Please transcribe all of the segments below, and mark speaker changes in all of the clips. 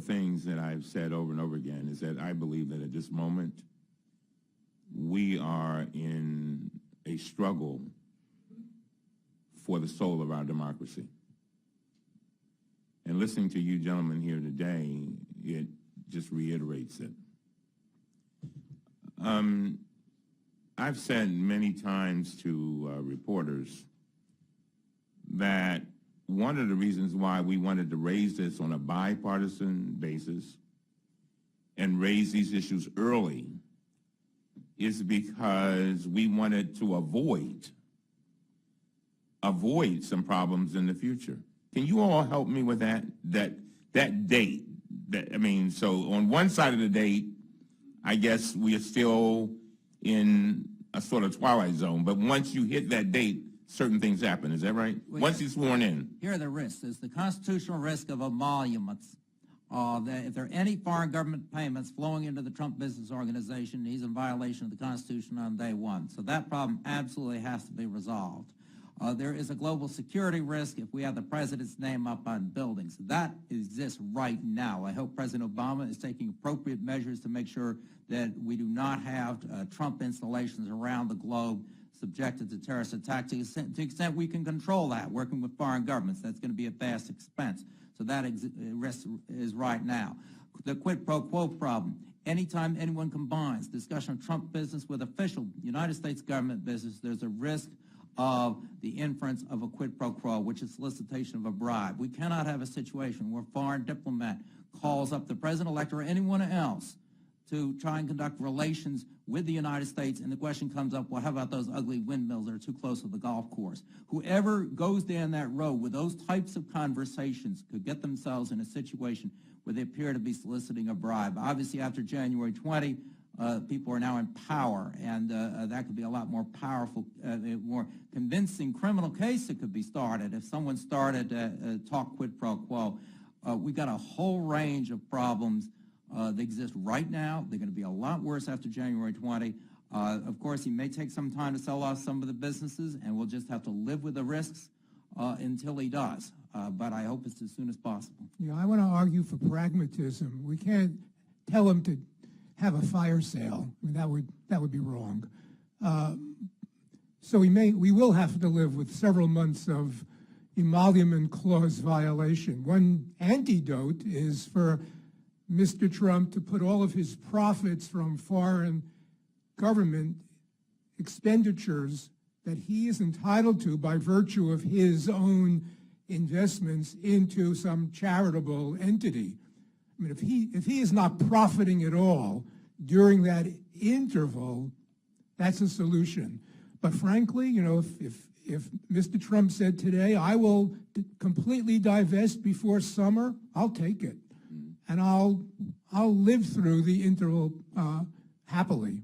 Speaker 1: things that I've said over and over again is that I believe that at this moment we are in a struggle for the soul of our democracy. And listening to you gentlemen here today, it just reiterates it. I've said many times to reporters that one of the reasons why we wanted to raise this on a bipartisan basis and raise these issues early is because we wanted to avoid some problems in the future. Can you all help me with that date? So on one side of the date, I guess we are still in a sort of twilight zone, but once you hit that date, certain things happen. Is that right?
Speaker 2: Well,
Speaker 1: once he's sworn in.
Speaker 2: Here are the risks. There's the constitutional risk of emoluments. That if there are any foreign government payments flowing into the Trump Business Organization, he's in violation of the Constitution on day one. So that problem absolutely has to be resolved. There is a global security risk if we have the president's name up on buildings. That exists right now. I hope President Obama is taking appropriate measures to make sure that we do not have Trump installations around the globe subjected to terrorist attacks to the extent we can control that, working with foreign governments. That's going to be a vast expense. So that risk is right now. The quid pro quo problem. Anytime anyone combines discussion of Trump business with official United States government business, there's a risk of the inference of a quid pro quo, which is solicitation of a bribe. We cannot have a situation where a foreign diplomat calls up the president-elect or anyone else to try and conduct relations with the United States, and the question comes up, well, how about those ugly windmills that are too close to the golf course? Whoever goes down that road with those types of conversations could get themselves in a situation where they appear to be soliciting a bribe. Obviously, after January 20, people are now in power, and that could be a lot more powerful, more convincing criminal case that could be started if someone started to talk quid pro quo. We've got a whole range of problems that exist right now. They're going to be a lot worse after January 20. Of course, he may take some time to sell off some of the businesses, and we'll just have to live with the risks until he does. But I hope it's as soon as possible.
Speaker 3: Yeah, I want to argue for pragmatism. We can't tell him to have a fire sale. I mean, that would be wrong. So we will have to live with several months of emolument clause violation. One antidote is for Mr. Trump to put all of his profits from foreign government expenditures that he is entitled to by virtue of his own investments into some charitable entity. I mean, if he is not profiting at all during that interval, that's a solution. But frankly, you know, if Mr. Trump said today, I will completely divest before summer, I'll take it. And I'll live through the interval happily.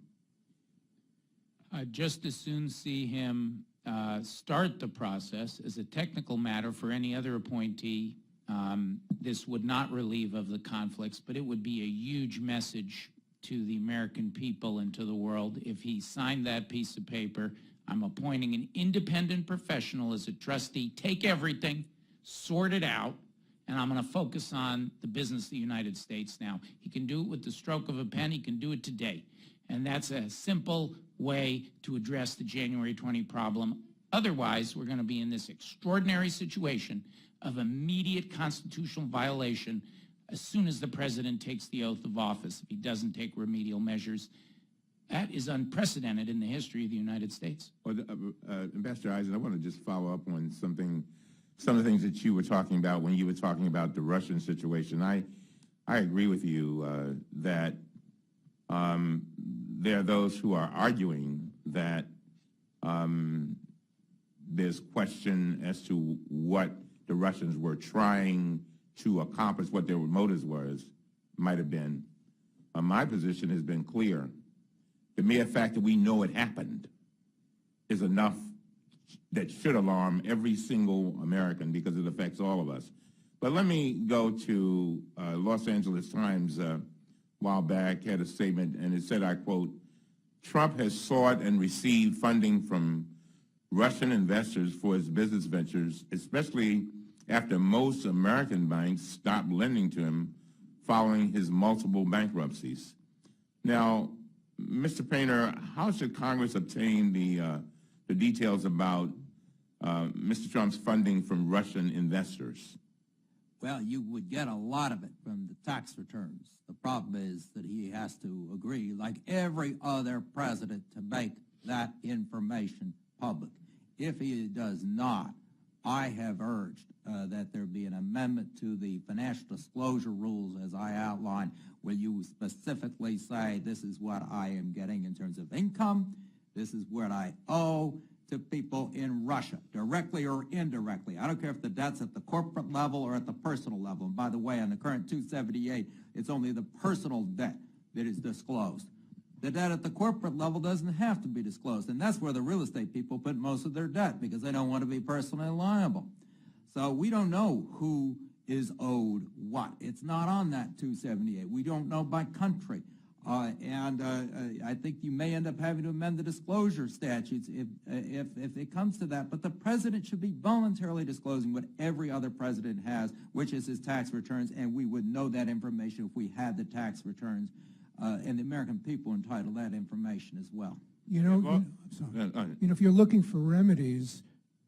Speaker 4: I'd just as soon see him start the process. As a technical matter for any other appointee. This would not relieve of the conflicts, but it would be a huge message to the American people and to the world if he signed that piece of paper. I'm appointing an independent professional as a trustee. Take everything, sort it out, and I'm going to focus on the business of the United States now. He can do it with the stroke of a pen. He can do it today. And that's a simple way to address the January 20 problem. Otherwise, we're going to be in this extraordinary situation of immediate constitutional violation as soon as the president takes the oath of office, if he doesn't take remedial measures. That is unprecedented in the history of the United States.
Speaker 1: Well, Ambassador Eisen, I want to just follow up on some of the things that you were talking about when you were talking about the Russian situation. I agree with you that there are those who are arguing that there's question as to what the Russians were trying to accomplish, what their motives might have been. My position has been clear. The mere fact that we know it happened is enough that should alarm every single American because it affects all of us. But let me go to Los Angeles Times a while back, had a statement, and it said, I quote, Trump has sought and received funding from Russian investors for his business ventures, especially after most American banks stopped lending to him following his multiple bankruptcies. Now, Mr. Painter, how should Congress obtain the details about Mr. Trump's funding from Russian investors?
Speaker 2: Well, you would get a lot of it from the tax returns. The problem is that he has to agree, like every other president, to make that information public. If he does not, I have urged that there be an amendment to the financial disclosure rules as I outlined, where you specifically say this is what I am getting in terms of income, this is what I owe to people in Russia, directly or indirectly. I don't care if the debt's at the corporate level or at the personal level. And by the way, on the current 278, it's only the personal debt that is disclosed. The debt at the corporate level doesn't have to be disclosed, and that's where the real estate people put most of their debt because they don't want to be personally liable. So we don't know who is owed what. It's not on that 278. We don't know by country. I think you may end up having to amend the disclosure statutes if it comes to that. But the president should be voluntarily disclosing what every other president has, which is his tax returns, and we would know that information if we had the tax returns, and the American people entitled that information as well.
Speaker 3: I'm sorry. If you're looking for remedies,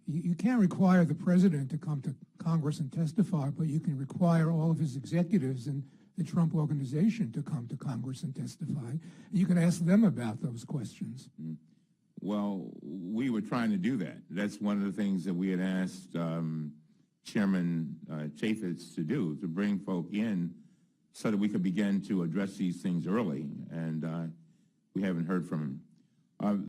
Speaker 3: you can't require the president to come to Congress and testify, but you can require all of his executives and the Trump organization to come to Congress and testify. You can ask them about those questions.
Speaker 1: Well, we were trying to do that. That's one of the things that we had asked Chairman Chaffetz to do, to bring folk in so that we could begin to address these things early, and we haven't heard from him.